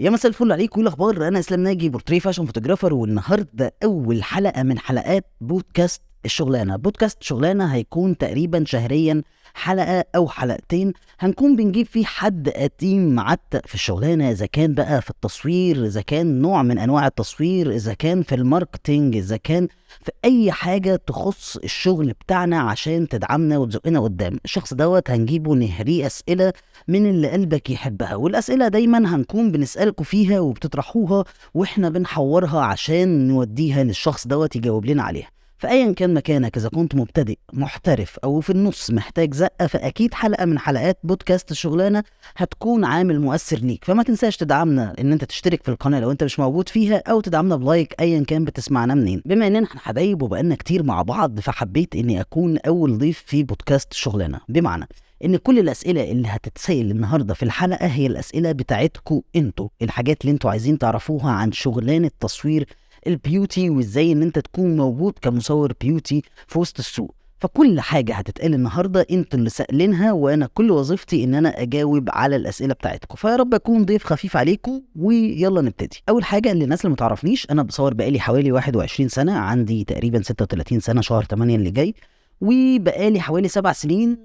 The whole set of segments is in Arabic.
يا مساء الفل عليكم، ايه الاخبار؟ انا اسلام ناجي، بورتريه فاشن فوتوغرافر، والنهارده اول حلقه من حلقات بودكاست الشغلانه. بودكاست شغلانه هيكون تقريبا شهريا حلقه او حلقتين، هنكون بنجيب فيه حد قديم معتق في الشغلانه، اذا كان بقى في التصوير، اذا كان نوع من انواع التصوير، اذا كان في الماركتينج، اذا كان في اي حاجه تخص الشغل بتاعنا عشان تدعمنا وتزقنا قدام. الشخص دوت هنجيبه نهريه اسئله من اللي قلبك يحبها، والأسئلة دايما هنكون بنسألكوا فيها وبتطرحوها واحنا بنحورها عشان نوديها للشخص دوت يجاوب لنا عليها. فأيا كان مكانك، إذا كنت مبتدئ، محترف، أو في النص محتاج زقة، فأكيد حلقة من حلقات بودكاست الشغلانة هتكون عامل مؤثر ليك. فما تنساش تدعمنا إن أنت تشترك في القناة لو أنت مش موجود فيها، أو تدعمنا بلايك أيا كان بتسمعنا منين. بما إننا احنا حبايب وبقالنا كتير مع بعض، فحبيت إني أكون أول ضيف في بودكاست الشغلانة، بمعنى ان كل الاسئله اللي هتتسال النهارده في الحلقه هي الاسئله بتاعتكم انتوا، الحاجات اللي انتوا عايزين تعرفوها عن شغلانه تصوير البيوتي، وازاي ان انت تكون موجود كمصور بيوتي في وسط السوق. فكل حاجه هتتقال النهارده انتوا اللي سائلينها، وانا كل وظيفتي ان انا اجاوب على الاسئله بتاعتكم. فيا رب اكون ضيف خفيف عليكم، ويلا نبتدي. اول حاجه، اللي الناس اللي متعرفنيش، انا بصور بقالي حوالي 21 سنه، عندي تقريبا 36 سنه شهر 8 اللي جاي، وبقالي حوالي 7 سنين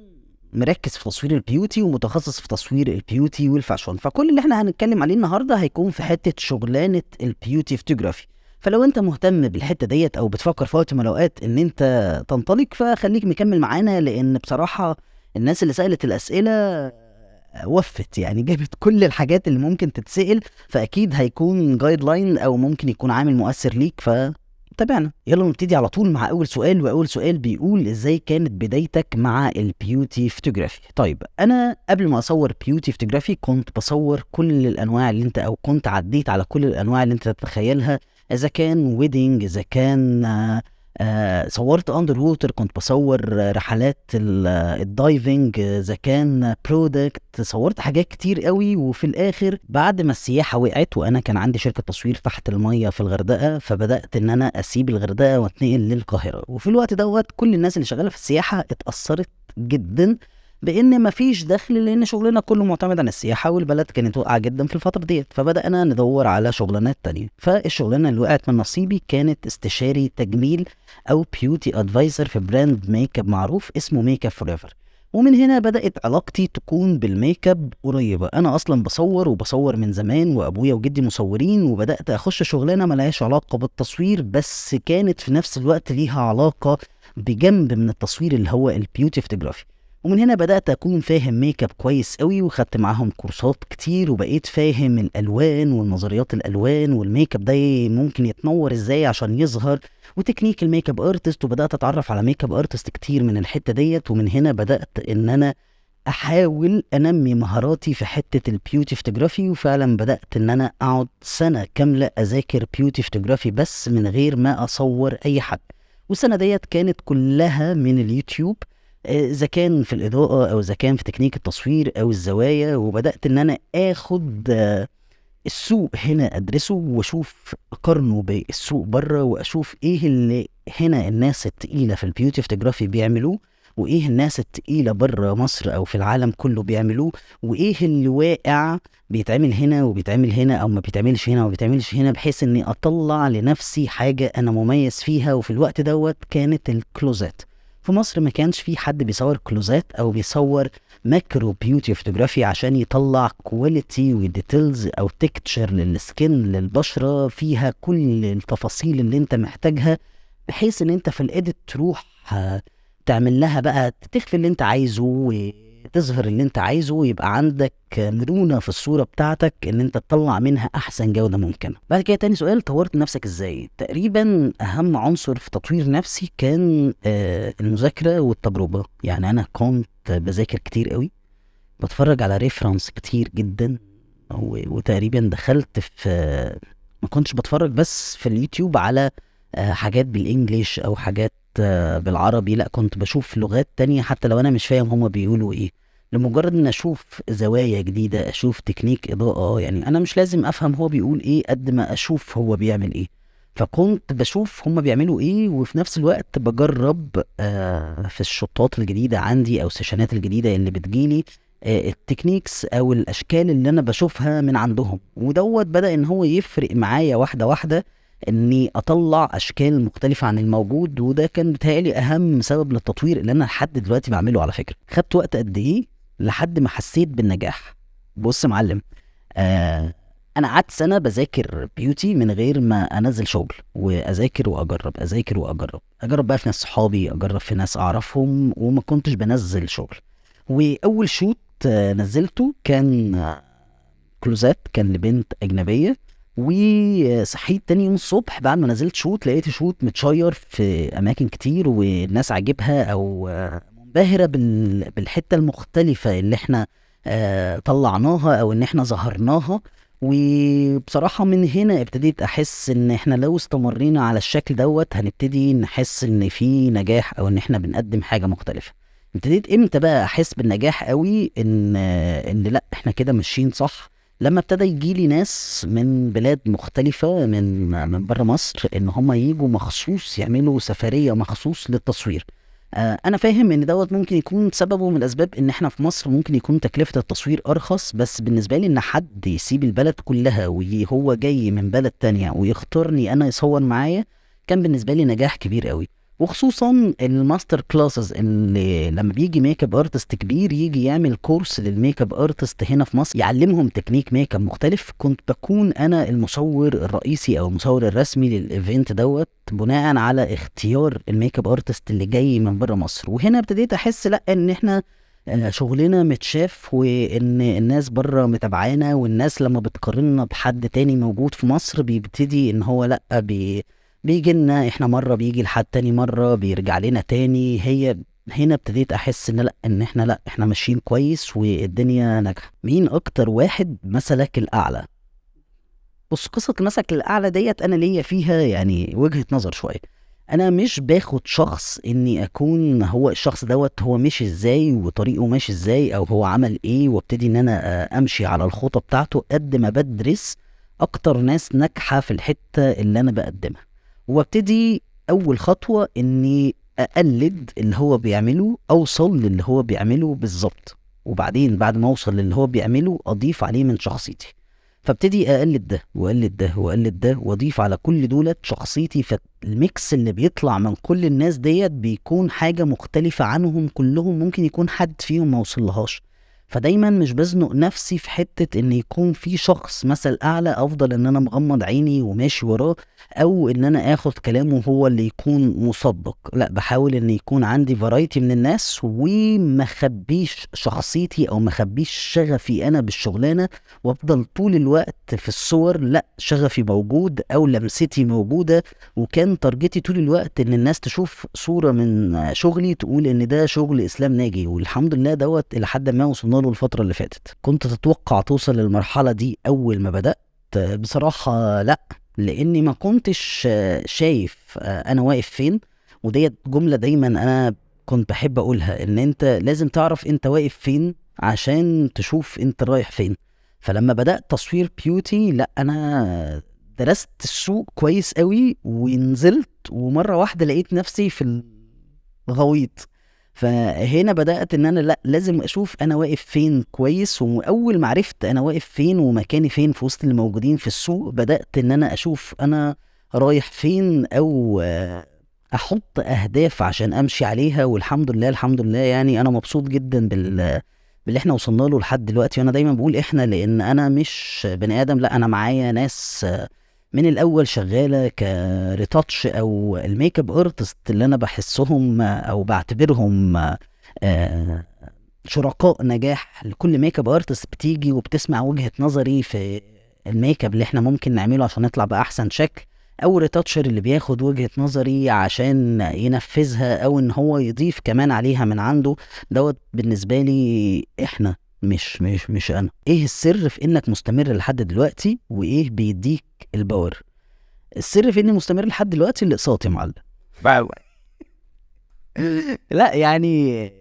مركز في تصوير البيوتي ومتخصص في تصوير البيوتي والفاشون. فكل اللي احنا هنتكلم عليه النهارده هيكون في حته شغلانه البيوتي فوتوغرافي. فلو انت مهتم بالحته ديت او بتفكر في وقت من الاوقات ان انت تنطلق، فخليك مكمل معانا، لان بصراحه الناس اللي سالت الاسئله وفت، يعني جابت كل الحاجات اللي ممكن تتسأل، فاكيد هيكون جايد لاين او ممكن يكون عامل مؤثر ليك. تابعنا. يلا نبتدي على طول مع اول سؤال، واول سؤال بيقول: ازاي كانت بدايتك مع البيوتي فوتوغرافي؟ طيب، انا قبل ما اصور بيوتي فوتوغرافي كنت بصور كل الانواع اللي انت، او كنت عديت على كل الانواع اللي انت تتخيلها، اذا كان ويدنج، اذا كان صورت اندر ووتر، كنت بصور رحلات الدايفنج، اذا كان برودكت، صورت حاجات كتير قوي. وفي الاخر بعد ما السياحه وقعت، وانا كان عندي شركه تصوير تحت الميه في الغردقه، فبدات ان انا اسيب الغردقه واتنقل للقاهره. وفي الوقت دوت كل الناس اللي شغاله في السياحه اتاثرت جدا بان مفيش دخل، لان شغلنا كله معتمد على السياحه، والبلد كانت واقعه جدا في الفتره ديت. فبدانا ندور على شغلانات تانية. فالشغلانه اللي وقعت من نصيبي كانت استشاري تجميل او بيوتي ادفايزر في براند ميك اب معروف اسمه ميك اب فوريفر. ومن هنا بدأت علاقتي تكون بالميك اب قريبة. أنا أصلا بصور وبصور من زمان، وأبويا وجدي مصورين، وبدأت أخش شغلانة ملهاش علاقة بالتصوير، بس كانت في نفس الوقت ليها علاقة بجنب من التصوير اللي هو البيوتي فوتوغرافي. ومن هنا بدأت أكون فاهم ميك اب كويس قوي، وخدت معاهم كورسات كتير، وبقيت فاهم الألوان والنظريات الألوان، والميك اب ده ممكن يتنور ازاي عشان يظهر، وتكنيك الميك اب ارتست. وبدات اتعرف على ميك اب ارتست كتير من الحته ديت. ومن هنا بدات ان انا احاول انمي مهاراتي في حته البيوتي فوتوغرافي. وفعلا بدات ان انا اقعد سنه كامله اذاكر بيوتي فوتوغرافي بس من غير ما اصور اي حد. والسنه ديت كانت كلها من اليوتيوب، اذا كان في الاضاءه، او اذا كان في تكنيك التصوير او الزوايا. وبدات ان انا اخد السوق هنا ادرسه، واشوف اقارنه بالسوق بره، واشوف ايه اللي هنا الناس التقيله في البيوتي فوتوغرافي بيعملوه، وايه الناس التقيله بره مصر او في العالم كله بيعملوه، وايه اللي واقع بيتعمل هنا وبيتعمل هنا، او ما بيتعملش هنا وما بيتعملش هنا، بحيث اني اطلع لنفسي حاجه انا مميز فيها. وفي الوقت دوت كانت الكلوزات في مصر، ما كانش في حد بيصور كلوزات او بيصور ماكرو بيوتي فوتوغرافي عشان يطلع كواليتي وديتيلز او تكتشر للسكين، للبشرة، فيها كل التفاصيل اللي انت محتاجها، بحيث ان انت في الايديت تروح تعمل لها بقى، تخفي اللي انت عايزه وتظهر اللي انت عايزه، ويبقى عندك مرونة في الصورة بتاعتك ان انت تطلع منها احسن جودة ممكنة. بعد كده تاني سؤال: طورت نفسك ازاي؟ تقريبا اهم عنصر في تطوير نفسي كان المذاكرة والتجربة. يعني انا كنت بذاكر كتير قوي، بتفرج على ريفرنس كتير جدا، وتقريبا دخلت في ما كنتش بتفرج بس في اليوتيوب على حاجات بالانجليش او حاجات بالعربي، لا كنت بشوف لغات تانية حتى لو انا مش فاهم هما بيقولوا ايه، لمجرد ان اشوف زوايا جديدة، اشوف تكنيك اضاءة. يعني انا مش لازم افهم هو بيقول ايه قد ما اشوف هو بيعمل ايه. فكنت بشوف هما بيعملوا ايه، وفي نفس الوقت بجرب في الشطات الجديدة عندي او السيشنات الجديدة اللي بتجيلي، التكنيكس او الاشكال اللي انا بشوفها من عندهم، ودوت بدأ ان هو يفرق معايا واحدة واحدة اني اطلع اشكال مختلفة عن الموجود. وده كان بيتهيألي اهم سبب للتطوير اللي انا لحد دلوقتي بعمله. على فكرة خدت وقت قد ايه لحد ما حسيت بالنجاح؟ بص يا معلم، آه انا قعدت سنة بذاكر بيوتي من غير ما انزل شغل، واذاكر واجرب، اذاكر واجرب، اجرب بقى في ناس صحابي، اجرب في ناس اعرفهم، وما كنتش بنزل شغل. واول شوت نزلته كان كلوزات، كان لبنت اجنبيه. وصحيت تاني يوم الصبح بعد ما نزلت شوت، لقيت شوت متشير في اماكن كتير، والناس عاجبها او منبهره بالحته المختلفه اللي احنا طلعناها او ان احنا ظهرناها. وبصراحة من هنا ابتديت احس ان احنا لو استمرينا على الشكل دوت هنبتدي نحس ان في نجاح او ان احنا بنقدم حاجة مختلفة. ابتديت امتى بقى احس بالنجاح قوي؟ ان لا احنا كده ماشيين صح. لما ابتدى يجيلي ناس من بلاد مختلفة من بره مصر، ان هم ييجوا مخصوص يعملوا سفرية مخصوص للتصوير. انا فاهم ان دوت ممكن يكون سببه من الاسباب ان احنا في مصر ممكن يكون تكلفة التصوير ارخص، بس بالنسبة لي ان حد يسيب البلد كلها وهو جاي من بلد تانية ويختارني انا يصور معايا، كان بالنسبة لي نجاح كبير قوي. وخصوصا الماستر كلاسز اللي لما بيجي ميك اب ارتست كبير يجي يعمل كورس للميك اب ارتست هنا في مصر يعلمهم تكنيك ميك اب مختلف، كنت بكون انا المصور الرئيسي او المصور الرسمي للايفنت دوت بناء على اختيار الميك اب ارتست اللي جاي من بره مصر. وهنا ابتديت احس لا ان احنا شغلنا متشاف، وان الناس بره متابعانا، والناس لما بتقارننا بحد تاني موجود في مصر بيبتدي ان هو لا بيجي لنا احنا مرة، بيجي لحد تاني مرة، بيرجع لنا تاني. هي هنا ابتديت احس ان لا ان احنا لا احنا ماشيين كويس والدنيا ناجحة. مين اكتر واحد مسلك الاعلى؟ بص، قصة المسك الاعلى ديت انا ليا فيها يعني وجهة نظر شوية. انا مش باخد شخص اني اكون هو الشخص دوت هو ماشي ازاي وطريقه ماشي ازاي او هو عمل ايه وابتدي ان انا امشي على الخطة بتاعته، قد ما بدرس اكتر ناس ناجحة في الحتة اللي انا بقدمها. وابتدي اول خطوة اني اقلد اللي هو بيعمله، اوصل للي هو بيعمله بالظبط، وبعدين بعد ما اوصل للي هو بيعمله اضيف عليه من شخصيتي. فابتدي اقلد ده واقلد ده واقلد ده واضيف على كل دولت شخصيتي. فالميكس اللي بيطلع من كل الناس ديت بيكون حاجة مختلفة عنهم كلهم، ممكن يكون حد فيهم ما وصلهاش. فدايما مش بزنق نفسي في حتة ان يكون في شخص مثل اعلى افضل ان انا مغمض عيني وماشي وراه، او ان انا اخد كلامه هو اللي يكون مصدق. لا، بحاول ان يكون عندي فرايتي من الناس وما خبيش شخصيتي او ما خبيش شغفي انا بالشغلانة، وافضل طول الوقت في الصور لا شغفي موجود او لمستي موجودة. وكان تارجتي طول الوقت ان الناس تشوف صورة من شغلي تقول ان ده شغل اسلام ناجي. والحمد لله دوت الى حد ما وصلنا له الفترة اللي فاتت. كنت تتوقع توصل للمرحلة دي اول ما بدأت؟ بصراحة لا، لاني ما كنتش شايف انا واقف فين. وديت جملة دايما انا كنت بحب اقولها، ان انت لازم تعرف انت واقف فين عشان تشوف انت رايح فين. فلما بدأت تصوير بيوتي لا انا درست السوق كويس قوي ونزلت، ومرة واحدة لقيت نفسي في الغويط. فهنا بدأت ان انا لا لازم اشوف انا واقف فين كويس. واول ما عرفت انا واقف فين ومكاني فين في وسط اللي موجودين في السوق، بدأت ان انا اشوف انا رايح فين، او احط اهداف عشان امشي عليها. والحمد لله الحمد لله يعني انا مبسوط جدا باللي احنا وصلنا له لحد دلوقتي. وانا دايما بقول احنا لان انا مش بني ادم، لا انا معايا ناس من الاول شغاله كريتاتش او الميك اب ارتست اللي انا بحسهم او بعتبرهم آه، شركاء نجاح لكل ميك اب ارتست بتيجي وبتسمع وجهة نظري في الميك اب اللي احنا ممكن نعمله عشان نطلع بأحسن شكل، او ريتاتشر اللي بياخد وجهة نظري عشان ينفذها او ان هو يضيف كمان عليها من عنده. دوت بالنسبة لي احنا مش انا. ايه السر في انك مستمر لحد دلوقتي وايه بيديك الباور؟ السر في اني مستمر لحد دلوقتي الاقساط يا معلم. بقى لا يعني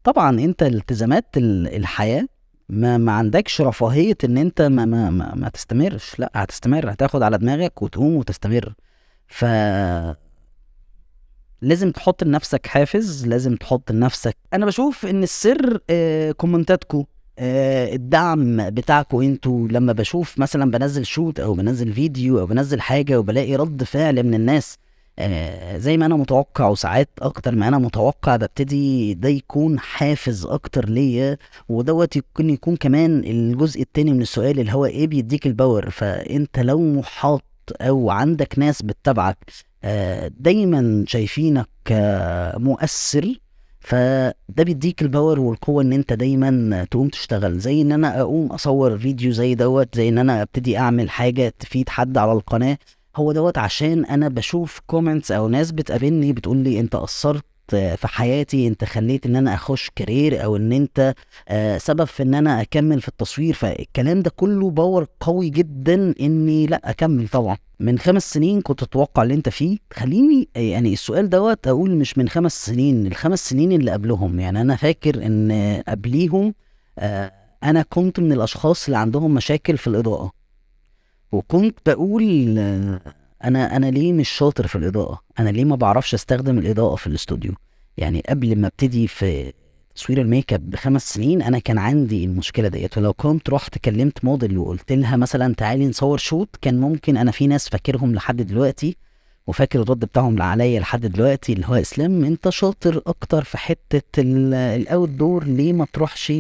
طبعا انت التزامات الحياة ما عندكش رفاهية ان انت ما تستمرش. لا هتستمر، هتاخد على دماغك وتقوم وتستمر. ف لازم تحط لنفسك حافز، لازم تحط لنفسك. انا بشوف ان السر كومنتاتكو، الدعم بتاعكم انتوا لما بشوف مثلا بنزل شوت او بنزل فيديو او بنزل حاجة وبلاقي رد فعل من الناس زي ما انا متوقع وساعات اكتر ما انا متوقع، ببتدي ده يكون حافز اكتر ليا. ودوت يكون كمان الجزء التاني من السؤال اللي هو ايه بيديك الباور. فانت لو محاط او عندك ناس بتتابعك دايما شايفينك مؤثر، فده بيديك الباور والقوة ان انت دايما تقوم تشتغل. زي ان انا اقوم اصور فيديو زي دوت، زي ان انا ابتدي اعمل حاجة تفيد حد على القناة، هو دوت عشان انا بشوف كومنتس او ناس بتقابلني بتقول لي انت اثرت في حياتي، انت خليت ان انا اخش كارير، او ان انت سبب في ان انا اكمل في التصوير. فالكلام ده كله باور قوي جدا اني لا اكمل. طبعا من 5 سنين كنت اتوقع اللي انت فيه. خليني يعني السؤال دوت اقول مش من 5 سنين، ال5 سنين اللي قبلهم. يعني انا فاكر ان قبليهم انا كنت من الاشخاص اللي عندهم مشاكل في الاضاءة، وكنت بقول انا ليه مش شاطر في الاضاءة، انا ليه ما بعرفش استخدم الاضاءة في الاستوديو. يعني قبل ما ابتدي في تصوير الميك اب ب5 سنين انا كان عندي المشكله ديت. ولو كنت رحت كلمت موديل وقلت لها مثلا تعالي نصور شوت، كان ممكن انا في ناس فاكرهم لحد دلوقتي وفاكر الرد بتاعهم عليا لحد دلوقتي، اللي هو اسلام انت شاطر اكتر في حته الاوت دور، ليه ما تروحش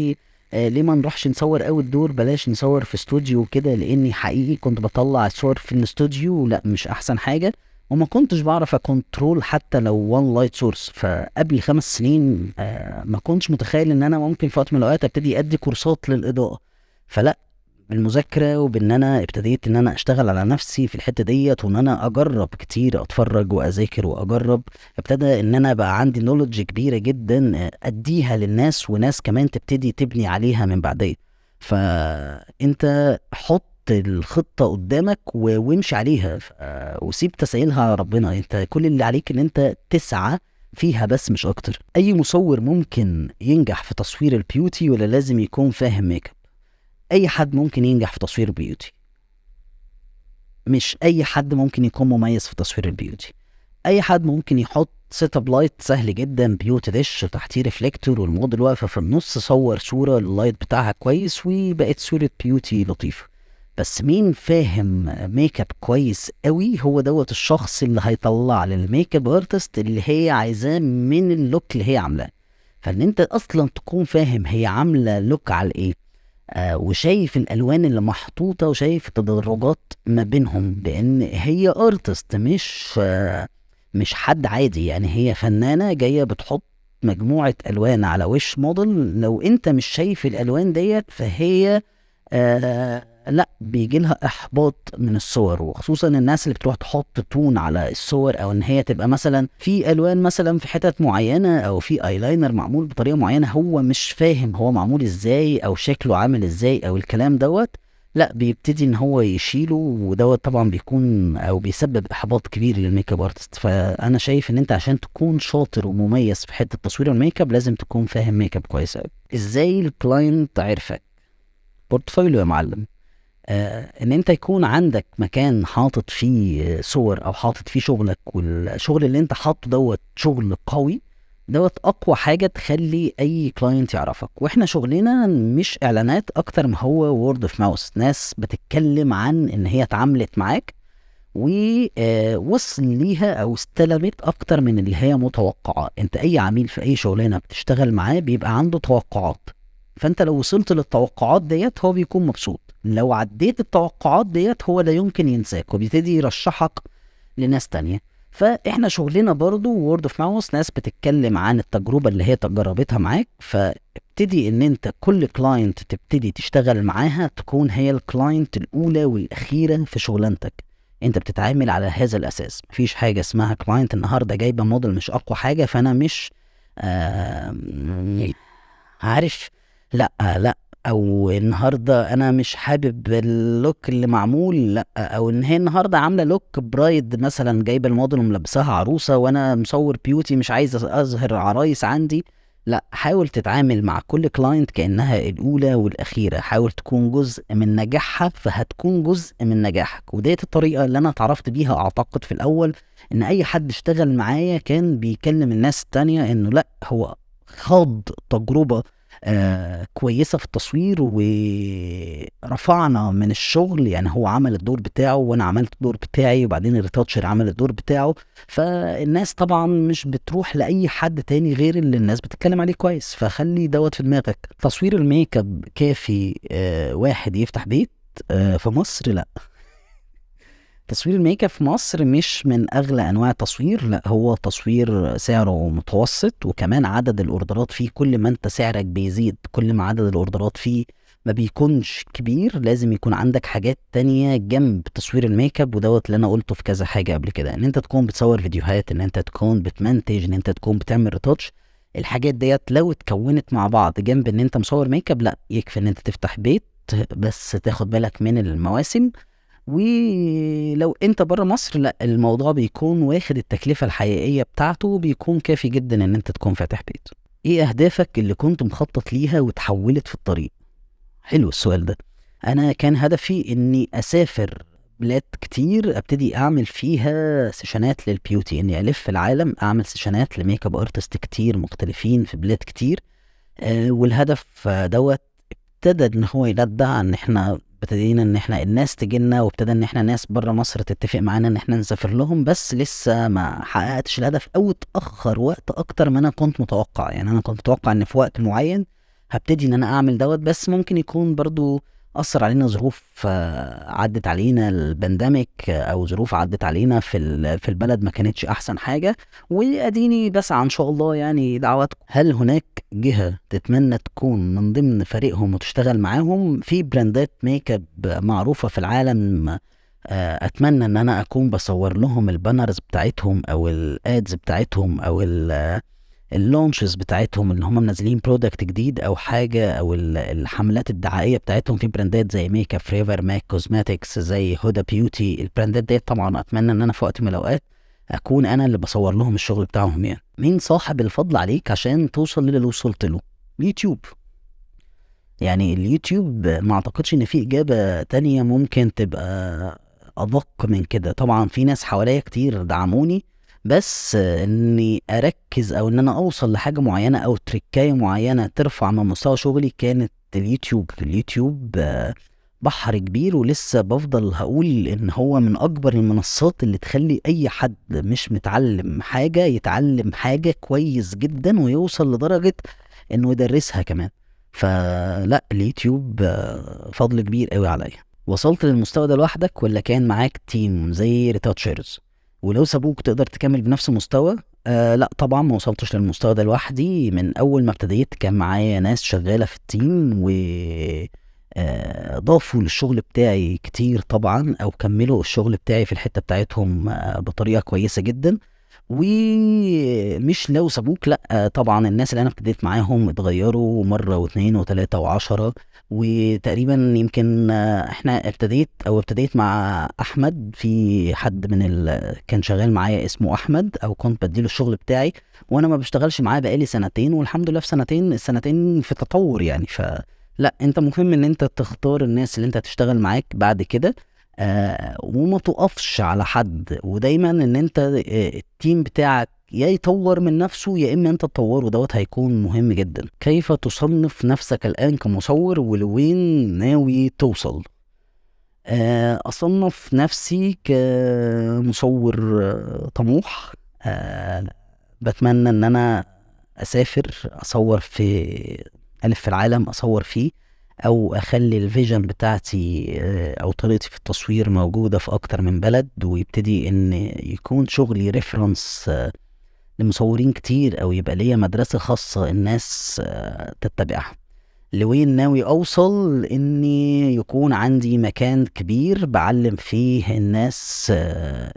ليه ما نروحش نصور اوت دور، بلاش نصور في استوديو وكده. لاني حقيقي كنت بطلع صور في الاستوديو لا مش احسن حاجه، وما كنتش بعرف اكونترول حتى لو وان لايت سورس. فقبل 5 سنين ما كنتش متخيل ان انا ممكن في وقت من الاوقات ابتدي ادي كورسات للاضاءه. فلا، بالمذاكره وبان انا ابتديت ان انا اشتغل على نفسي في الحته ديت، وان انا اجرب كتير، اتفرج واذاكر واجرب، ابتدى ان انا بقى عندي نولوجي كبيره جدا اديها للناس، وناس كمان تبتدي تبني عليها من بعدين. فانت حط الخطة قدامك وامشي عليها وسيب تسهيلها على ربنا. انت كل اللي عليك ان انت تسعى فيها بس مش اكتر. اي مصور ممكن ينجح في تصوير البيوتي ولا لازم يكون فاهم ميك اب؟ اي حد ممكن ينجح في تصوير البيوتي، مش اي حد ممكن يكون مميز في تصوير البيوتي. اي حد ممكن يحط سيت اب لايت سهل جدا، بيوت ديش تحتيه ريفليكتور والموديل واقفه في النص، صور صوره اللايت بتاعها كويس وبقت صوره بيوتي لطيفه. بس مين فاهم ميك اب كويس قوي هو دوت الشخص اللي هيطلع للميك اب ارتست اللي هي عايزاه من اللوك اللي هي عاملاه. فان انت اصلا تكون فاهم هي عامله لوك على ايه، وشايف الالوان اللي محطوطه وشايف التدرجات ما بينهم، لان هي ارتست مش حد عادي. يعني هي فنانه جايه بتحط مجموعه الوان على وش موديل، لو انت مش شايف الالوان ديت فهي لا بيجي لها احباط من الصور. وخصوصا الناس اللي بتروح تحط تون على الصور، او ان هي تبقى مثلا في الوان مثلا في حتت معينه، او في ايلاينر معمول بطريقه معينه هو مش فاهم هو معمول ازاي او شكله عامل ازاي او الكلام دوت، لا بيبتدي ان هو يشيله. ودوت طبعا بيكون او بيسبب احباط كبير للميك اب ارتست. فانا شايف ان انت عشان تكون شاطر ومميز في حته تصوير الميك اب لازم تكون فاهم ميك اب كويس قوي. ازاي الكلاينت عرفك؟ بورتفوليو يا معلم. ان انت يكون عندك مكان حاطط فيه صور او حاطط فيه شغلك، والشغل اللي انت حاطه دوت شغل قوي، دوت اقوى حاجة تخلي اي كلاينت يعرفك. واحنا شغلنا مش اعلانات اكتر ما هو وورد اوف ماوس، ناس بتتكلم عن ان هي اتعاملت معاك ووصل ليها او استلمت اكتر من اللي هي متوقعة. انت اي عميل في اي شغلانة بتشتغل معاه بيبقى عنده توقعات، فانت لو وصلت للتوقعات ديت هو بيكون مبسوط. لو عديت التوقعات ديت هو لا يمكن ينساك وبيبتدي يرشحك لناس تانية. فاحنا شغلنا برضو وورد اوف ماوس، ناس بتتكلم عن التجربة اللي هي تجربتها معاك. فابتدي ان انت كل كلاينت تبتدي تشتغل معاها تكون هي الكلاينت الاولى والاخيرة في شغلانتك. انت بتتعامل على هذا الاساس. مفيش حاجة اسمها كلاينت النهاردة جايبة موديل مش اقوى حاجة فانا مش عارف، لا لا، او النهارده انا مش حابب اللوك اللي معمول، لا، او ان هي النهارده عامله لوك برايد مثلا جايبه الموديل وملبساها عروسه وانا مصور بيوتي مش عايز اظهر عرايس عندي. لا، حاول تتعامل مع كل كلاينت كانها الاولى والاخيره، حاول تكون جزء من نجاحها فهتكون جزء من نجاحك. وديت الطريقه اللي انا اتعرفت بيها اعتقد في الاول، ان اي حد اشتغل معايا كان بيكلم الناس التانية انه لا هو خاض تجربه كويسة في التصوير، ورفعنا من الشغل. يعني هو عمل الدور بتاعه وانا عملت الدور بتاعي، وبعدين الريتاتشر عمل الدور بتاعه. فالناس طبعا مش بتروح لأي حد تاني غير اللي الناس بتتكلم عليه كويس. فخلي دوت في دماغك. تصوير الميك اب كافي واحد يفتح بيت في مصر؟ لا. تصوير الميك اب في مصر مش من اغلى انواع التصوير، لا، هو تصوير سعره متوسط. وكمان عدد الاوردرات فيه، كل ما انت سعرك بيزيد كل ما عدد الاوردرات فيه ما بيكونش كبير. لازم يكون عندك حاجات تانية جنب تصوير الميك اب، ودوت اللي انا قلته في كذا حاجة قبل كده، ان انت تكون بتصور فيديوهات، ان انت تكون بتمنتج، ان انت تكون بتعمل ريتاتش. الحاجات ديت لو اتكونت مع بعض جنب ان انت مصور ميك اب، لا، يكفي ان انت تفتح بيت. بس تاخد بالك من المواسم. ولو انت بره مصر، لا، الموضوع بيكون واخد التكلفة الحقيقية بتاعته، بيكون كافي جدا ان انت تكون فاتح بيت. ايه اهدافك اللي كنت مخطط ليها وتحولت في الطريق؟ حلو السؤال ده. انا كان هدفي اني اسافر بلاد كتير، ابتدي اعمل فيها سيشنات للبيوتي، اني الف العالم اعمل سيشنات لميك اب ارتست كتير مختلفين في بلاد كتير. والهدف دوت ابتدى ان هو يلدع، ان احنا ابتدينا ان احنا الناس تجينا، وابتدى ان احنا ناس بره مصر تتفق معانا ان احنا نسافر لهم. بس لسه ما حققتش الهدف، او اتاخر وقت اكتر ما انا كنت متوقع. يعني انا كنت متوقع ان في وقت معين هبتدي ان انا اعمل دوت، بس ممكن يكون برضو اثر علينا ظروف، عدت علينا البانديميك، او ظروف عدت علينا في البلد ما كانتش احسن حاجه. واديني بسعى ان شاء الله. يعني دعواتكم. هل هناك جهة تتمنى تكون من ضمن فريقهم وتشتغل معاهم في براندات ميك اب معروفة في العالم؟ اتمنى ان انا اكون بصور لهم البانرز بتاعتهم، او الادز بتاعتهم، او اللونشز بتاعتهم، اللي هم منزلين برودكت جديد او حاجة، او الحملات الدعائية بتاعتهم في براندات زي ميك اب فريفر، ماك كوزماتكس، زي هودا بيوتي. البراندات دي طبعا اتمنى ان انا في وقت من الاوقات اكون انا اللي بصور لهم الشغل بتاعهم. يعني مين صاحب الفضل عليك عشان توصل للي وصلت له؟ اليوتيوب. يعني اليوتيوب ما اعتقدش ان في اجابة تانية ممكن تبقى ادق من كده. طبعا في ناس حواليا كتير دعموني، بس اني اركز او ان انا اوصل لحاجة معينة او تريكاية معينة ترفع من مستوى شغلي، كانت اليوتيوب بحر كبير. ولسه بفضل هقول ان هو من اكبر المنصات اللي تخلي اي حد مش متعلم حاجة يتعلم حاجة كويس جدا، ويوصل لدرجة انه يدرسها كمان. فلا، اليوتيوب فضل كبير قوي عليا. وصلت للمستوى ده لوحدك ولا كان معاك تيم زي ريتاتشرز؟ ولو سابوك تقدر تكمل بنفس المستوى؟ لا طبعا، ما وصلتش للمستوى ده لوحدي. من اول ما ابتديت كان معايا ناس شغالة في التيم، و ضافوا للشغل بتاعي كتير طبعا، او كملوا الشغل بتاعي في الحتة بتاعتهم بطريقة كويسة جدا. ومش لو سابوك، لا طبعا، الناس اللي انا ابتديت معاهم اتغيروا مرة واثنين وثلاثة وعشرة. وتقريبا يمكن ابتديت مع احمد. في حد كان شغال معايا اسمه احمد، او كنت بديله الشغل بتاعي، وانا ما بشتغلش معاه بقالي سنتين. والحمد لله في السنتين في تطور يعني. لا، انت مهم ان انت تختار الناس اللي انت هتشتغل معاك بعد كده، وما تقفش على حد. ودايما ان انت التيم بتاعك يا يطور من نفسه، يا اما انت تطوره. دوت هيكون مهم جدا. كيف تصنف نفسك الان كمصور، ولوين ناوي توصل؟ اصنف نفسي كمصور طموح. آه، بتمنى ان انا اسافر اصور في العالم اصور فيه، او اخلي الفيجن بتاعتي او طريقتي في التصوير موجودة في اكتر من بلد، ويبتدي ان يكون شغلي ريفرنس لمصورين كتير، او يبقى ليا مدرسة خاصة الناس تتبعها. لوين ناوي اوصل؟ اني يكون عندي مكان كبير بعلم فيه الناس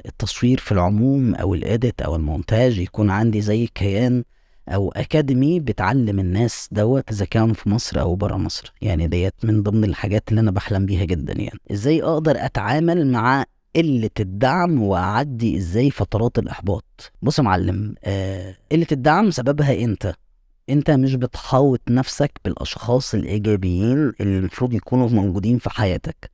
التصوير في العموم، او الاديت او المونتاج. يكون عندي زي كيان او اكاديمي بتعلم الناس دوت، اذا كان في مصر او برا مصر. يعني ديت من ضمن الحاجات اللي انا بحلم بيها جدا. يعني ازاي اقدر اتعامل مع قلة الدعم، واعدي ازاي فترات الاحباط؟ بص يا معلم، قلة الدعم سببها انت مش بتحاوط نفسك بالاشخاص الايجابيين اللي المفروض يكونوا موجودين في حياتك.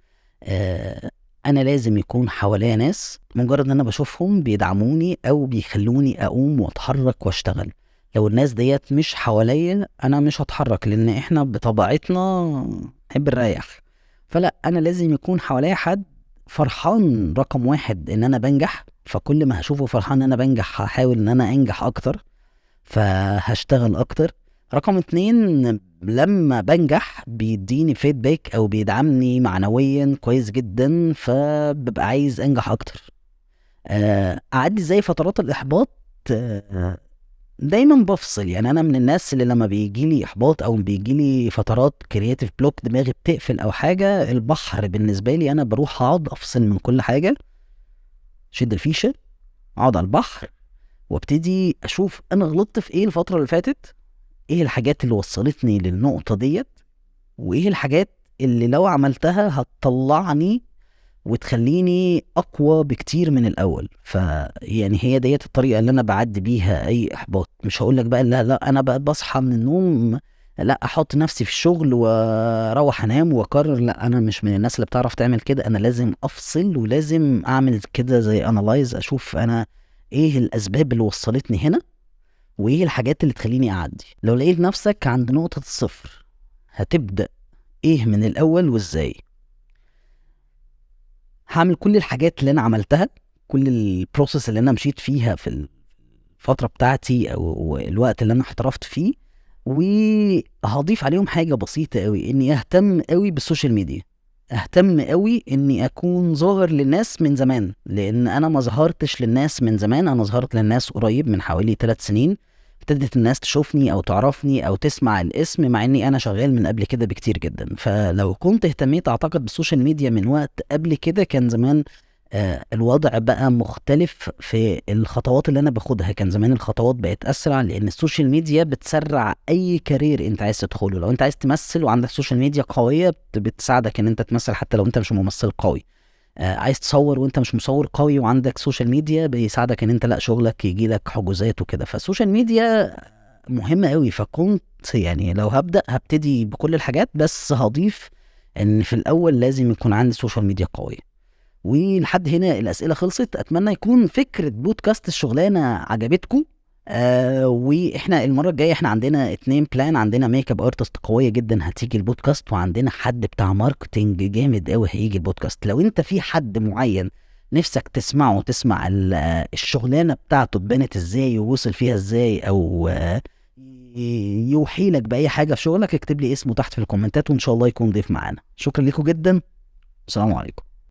انا لازم يكون حواليا ناس مجرد ان انا بشوفهم بيدعموني او بيخلوني اقوم واتحرك واشتغل. لو الناس ديت مش حواليا انا مش هتحرك، لان احنا بطبيعتنا نحب نريح. فلا، انا لازم يكون حواليا حد فرحان رقم واحد ان انا بنجح، فكل ما هشوفه فرحان ان انا بنجح هحاول ان انا انجح اكتر، فهشتغل اكتر. رقم اتنين، لما بنجح بيديني فيدباك او بيدعمني معنويا كويس جدا، فببقى عايز انجح اكتر. اعدي زي فترات الاحباط. آه، دايما بفصل، يعني انا من الناس اللي لما بيجي لي احباط او بيجي لي فترات كرياتيف بلوك، دماغي بتقفل او حاجه، البحر بالنسبه لي انا بروح اقعد افصل من كل حاجه، شد الفيشه، اقعد على البحر، وابتدي اشوف انا غلطت في ايه الفتره اللي فاتت، ايه الحاجات اللي وصلتني للنقطه ديت، وايه الحاجات اللي لو عملتها هتطلعني وتخليني اقوى بكتير من الاول. فيعني هي ديت الطريقه اللي انا بعدي بيها اي احباط. مش هقول لك بقى لا لا انا بقى بصحى من النوم لا احط نفسي في الشغل واروح انام واقرر، لا انا مش من الناس اللي بتعرف تعمل كده. انا لازم افصل ولازم اعمل كده زي انالايز، اشوف انا ايه الاسباب اللي وصلتني هنا، وايه الحاجات اللي تخليني اعدي. لو لقيت نفسك عند نقطه الصفر هتبدا ايه من الاول وازاي؟ هعمل كل الحاجات اللي انا عملتها، كل البروسيس اللي انا مشيت فيها في الفترة بتاعتي او الوقت اللي انا احترفت فيه، وهضيف عليهم حاجة بسيطة قوي، اني اهتم قوي بالسوشيال ميديا. اهتم قوي اني اكون ظاهر للناس من زمان، لان انا ما ظهرتش للناس من زمان، انا ظهرت للناس قريب من حوالي 3 سنين. ابتدت الناس تشوفني او تعرفني او تسمع الاسم، مع اني انا شغال من قبل كده بكتير جدا. فلو كنت اهتميت اعتقد بالسوشيال ميديا من وقت قبل كده كان زمان الوضع بقى مختلف في الخطوات اللي انا باخدها. كان زمان الخطوات بقت اسرع، لان السوشيال ميديا بتسرع اي كارير انت عايز تدخله. لو انت عايز تمثل وعندك سوشيال ميديا قوية بتساعدك ان انت تمثل حتى لو انت مش ممثل قوي. عايز تصور وانت مش مصور قوي وعندك سوشيال ميديا بيساعدك ان انت لا شغلك يجي لك حجوزات وكده. فالسوشيال ميديا مهمة قوي. فكنت يعني لو هبتدي بكل الحاجات، بس هضيف ان في الاول لازم يكون عندي سوشيال ميديا قوية. ولحد هنا الأسئلة خلصت. أتمنى يكون فكرة بودكاست الشغلانة عجبتكم. واحنا المرة الجاية احنا عندنا 2 بلان. عندنا ميك اب ارتست قوية جدا هتيجي البودكاست، وعندنا حد بتاع ماركتينج جامد قوي هيجي البودكاست. لو انت في حد معين نفسك تسمعه وتسمع الشغلانة بتاعته اتبنت ازاي ووصل فيها ازاي، او يوحي لك بأي حاجة في شغلك، اكتب لي اسمه تحت في الكومنتات وان شاء الله يكون ضيف معانا. شكرا لكم جدا. السلام عليكم.